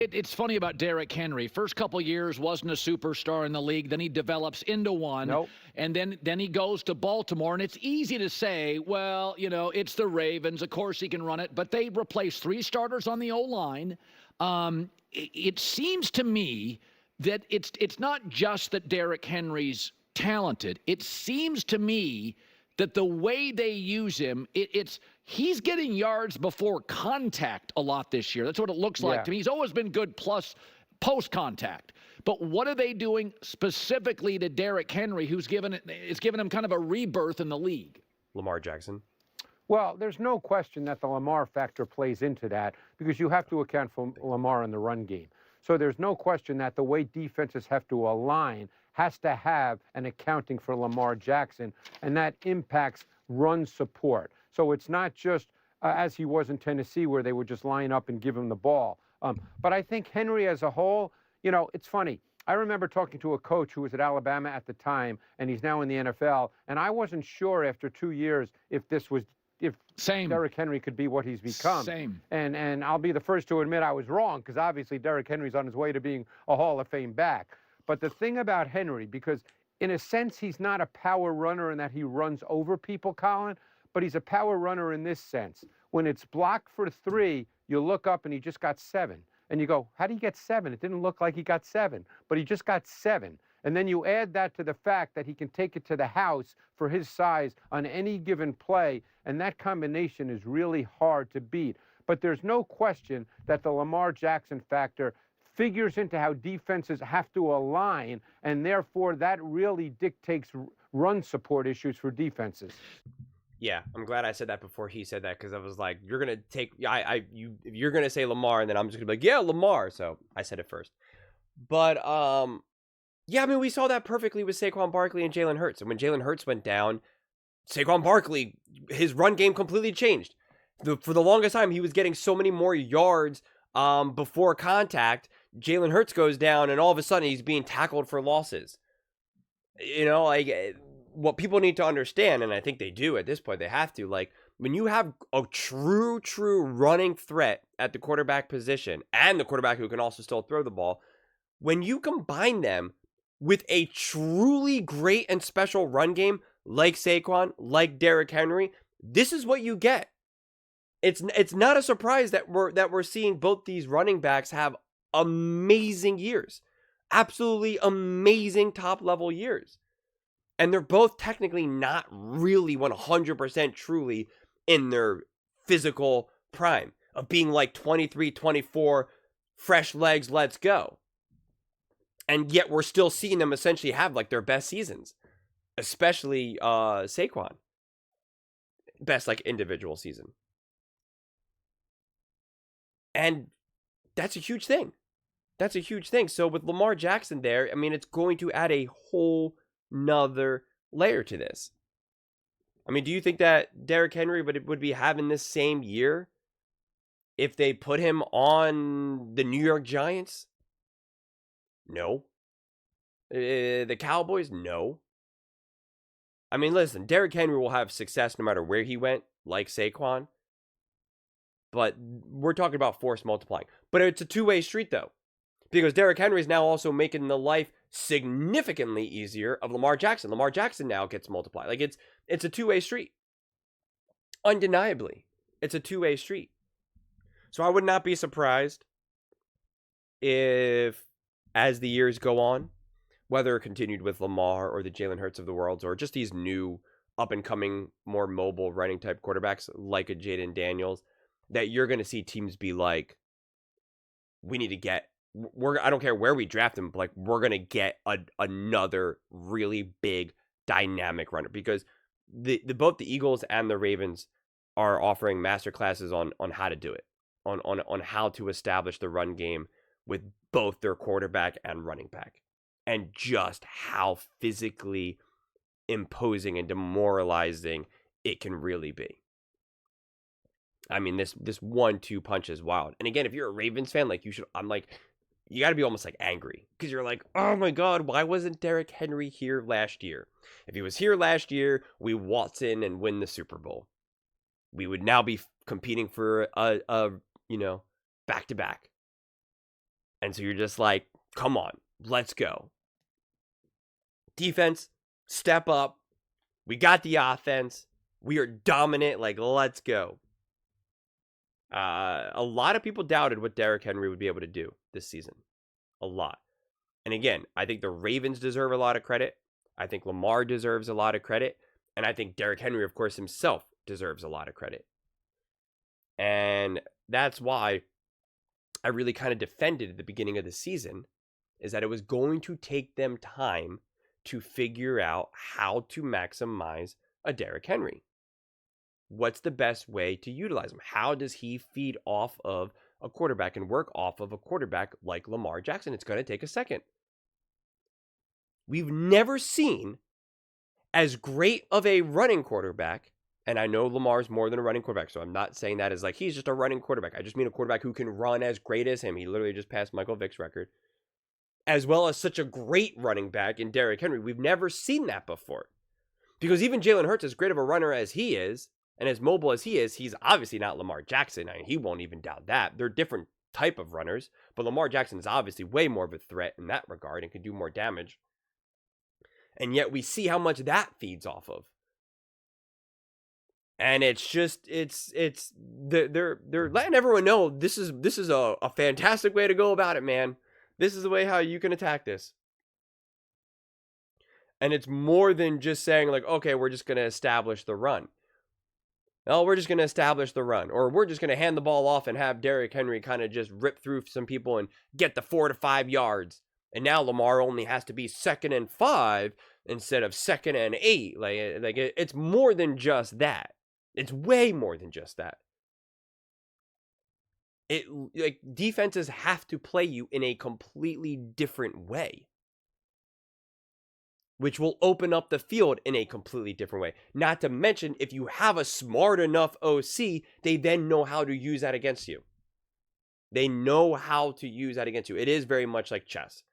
It's funny about Derrick Henry. First couple years wasn't a superstar in the league. Then he develops into one, Nope. and then he goes to Baltimore. And it's easy to say, well, it's the Ravens. Of course he can run it, but they replaced 3 starters on the O line. It seems to me that it's not just that Derrick Henry's talented. It seems to me that the way they use him, he's getting yards before contact a lot this year. That's what it looks like Yeah. to me. He's always been good plus post-contact. But what are they doing specifically to Derrick Henry, who's given him kind of a rebirth in the league? Lamar Jackson. Well, there's no question that the Lamar factor plays into that because you have to account for Lamar in the run game. So there's no question that the way defenses have to align has to have an accounting for Lamar Jackson, and that impacts run support. So it's not just as he was in Tennessee where they would just line up and give him the ball. But I think Henry as a whole, it's funny. I remember talking to a coach who was at Alabama at the time, and he's now in the NFL, and I wasn't sure after 2 years if Derrick Henry could be what he's become. Same. And I'll be the first to admit I was wrong because obviously Derrick Henry's on his way to being a Hall of Fame back. But the thing about Henry, because in a sense he's not a power runner in that he runs over people, Colin, but he's a power runner in this sense. When it's blocked for 3, you look up and he just got 7. And you go, how did he get 7? It didn't look like he got 7, but he just got 7. And then you add that to the fact that he can take it to the house for his size on any given play, and that combination is really hard to beat. But there's no question that the Lamar Jackson factor figures into how defenses have to align, and therefore that really dictates run support issues for defenses. Yeah, I'm glad I said that before he said that because I was like, you're gonna take you're gonna say Lamar, and then I'm just gonna be like, yeah, Lamar. So I said it first. But yeah, I mean, we saw that perfectly with Saquon Barkley and Jalen Hurts. And when Jalen Hurts went down, Saquon Barkley, his run game completely changed. For the longest time, he was getting so many more yards before contact. Jalen Hurts goes down, and all of a sudden, he's being tackled for losses. What people need to understand, and I think they do at this point, they have to, when you have a true running threat at the quarterback position, and the quarterback who can also still throw the ball, when you combine them with a truly great and special run game, like Saquon, like Derrick Henry, this is what you get. It's not a surprise that we're seeing both these running backs have amazing years. Absolutely amazing top-level years. And they're both technically not really 100% truly in their physical prime of being like 23, 24, fresh legs, let's go. And yet we're still seeing them essentially have like their best seasons, especially Saquon. Best like individual season. And that's a huge thing. That's a huge thing. So with Lamar Jackson there, I mean, it's going to add a whole nother layer to this. I mean, do you think that Derrick Henry would be having this same year if they put him on the New York Giants? No. The Cowboys? No. I mean, listen, Derrick Henry will have success no matter where he went, like Saquon. But we're talking about force multiplying. But it's a two-way street, though. Because Derrick Henry is now also making the life significantly easier of Lamar Jackson. Lamar Jackson now gets multiplied. Like, it's a two-way street. Undeniably. It's a two-way street. So I would not be surprised if, as the years go on, whether it continued with Lamar or the Jalen Hurts of the world, or just these new up-and-coming, more mobile running type quarterbacks like a Jaden Daniels, that you're going to see teams be like, we need to get, I don't care where we draft him, but like, we're going to get another really big dynamic runner, because both the Eagles and the Ravens are offering masterclasses on how to do it, on how to establish the run game with both their quarterback and running back, and just how physically imposing and demoralizing it can really be. I mean, this 1-2 punch is wild. And again, if you're a Ravens fan, like, you got to be almost like angry, because you're like, oh my God, why wasn't Derrick Henry here last year? If he was here last year, we waltz in and win the Super Bowl. We would now be competing for a back-to-back. And so you're just like, come on, let's go. Defense, step up. We got the offense. We are dominant. Like, let's go. A lot of people doubted what Derrick Henry would be able to do this season. A lot. And again, I think the Ravens deserve a lot of credit. I think Lamar deserves a lot of credit. And I think Derrick Henry, of course, himself deserves a lot of credit. And that's why I really kind of defended at the beginning of the season, is that it was going to take them time to figure out how to maximize a Derrick Henry. What's the best way to utilize him? How does he feed off of a quarterback and work off of a quarterback like Lamar Jackson? It's going to take a second. We've never seen as great of a running quarterback, and I know Lamar's more than a running quarterback, so I'm not saying that as like he's just a running quarterback. I just mean a quarterback who can run as great as him. He literally just passed Michael Vick's record. As well as such a great running back in Derrick Henry. We've never seen that before. Because even Jalen Hurts, as great of a runner as he is, and as mobile as he is, he's obviously not Lamar Jackson. I mean, he won't even doubt that. They're different type of runners, but Lamar Jackson is obviously way more of a threat in that regard and can do more damage. And yet we see how much that feeds off of. And it's just, they're letting everyone know this is a fantastic way to go about it, man. This is the way how you can attack this. And it's more than just saying like, okay, we're just going to establish the run. No, we're just going to establish the run. Or we're just going to hand the ball off and have Derrick Henry kind of just rip through some people and get the 4 to 5 yards. And now Lamar only has to be 2nd and 5 instead of 2nd and 8. Like it's more than just that. It's way more than just that. Like defenses have to play you in a completely different way, which will open up the field in a completely different way. Not to mention, if you have a smart enough OC, they then know how to use that against you. They know how to use that against you. It is very much like chess.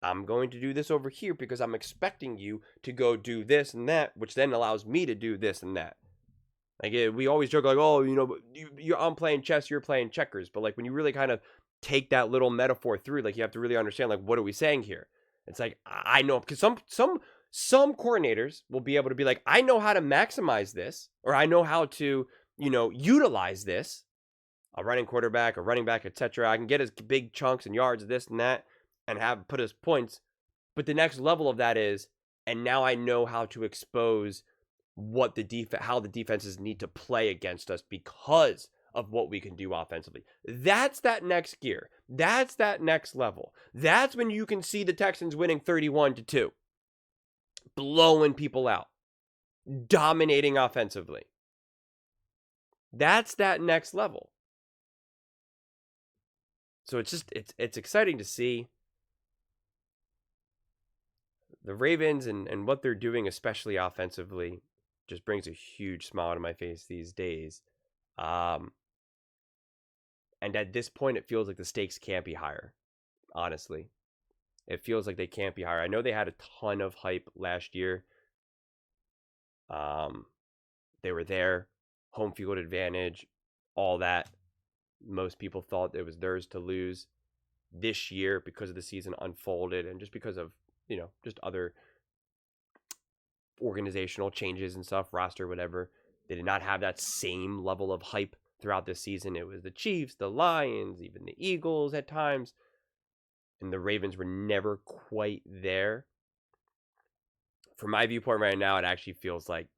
I'm going to do this over here because I'm expecting you to go do this and that, which then allows me to do this and that. Like, we always joke like, oh, you know, I'm playing chess, you're playing checkers. But like when you really kind of take that little metaphor through, like you have to really understand, like, what are we saying here? It's like, I know, because some coordinators will be able to be like, I know how to maximize this, or I know how to, you know, utilize this, a running quarterback, a running back, etc. I can get his big chunks and yards, this and that, and have put his points. But the next level of that is, and now I know how to expose what how the defenses need to play against us because of what we can do offensively. That's that next gear. That's that next level. That's when you can see the Texans winning 31-2. Blowing people out. Dominating offensively. That's that next level. So it's just, it's exciting to see the Ravens and what they're doing, especially offensively, just brings a huge smile to my face these days. And at this point, it feels like the stakes can't be higher, honestly. It feels like they can't be higher. I know they had a ton of hype last year. They were there, home field advantage, all that. Most people thought it was theirs to lose this year because of the season unfolded and just because of, you know, just other organizational changes and stuff, roster, whatever. They did not have that same level of hype throughout this season. It was the Chiefs, the Lions, even the Eagles at times. And the Ravens were never quite there. From my viewpoint right now, it actually feels like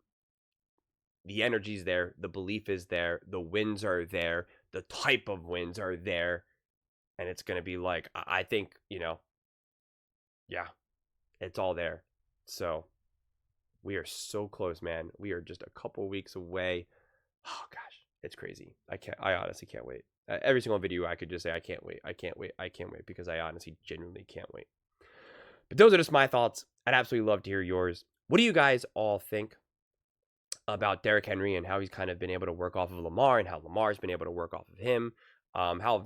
the energy's there, the belief is there, the wins are there, the type of wins are there. And it's going to be like, I think, you know, yeah, it's all there. So we are so close, man. We are just a couple weeks away. Oh, gosh, it's crazy. I honestly can't wait. Every single video, I could just say, I can't wait. I can't wait. I can't wait because I honestly, genuinely can't wait. But those are just my thoughts. I'd absolutely love to hear yours. What do you guys all think about Derrick Henry and how he's kind of been able to work off of Lamar and how Lamar's been able to work off of him? How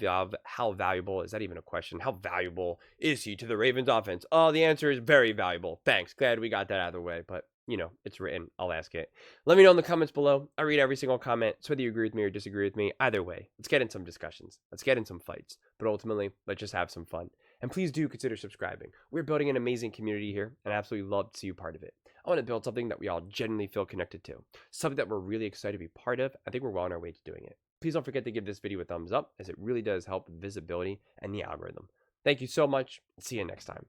valuable, is that even a question? How valuable is he to the Ravens offense? Oh, the answer is very valuable. Thanks. Glad we got that out of the way. But you know, it's written. I'll ask it. Let me know in the comments below. I read every single comment. So whether you agree with me or disagree with me, either way, let's get in some discussions. Let's get in some fights. But ultimately, let's just have some fun. And please do consider subscribing. We're building an amazing community here, and I absolutely love to see you part of it. I want to build something that we all genuinely feel connected to, something that we're really excited to be part of. I think we're well on our way to doing it. Please don't forget to give this video a thumbs up, as it really does help visibility and the algorithm. Thank you so much. See you next time.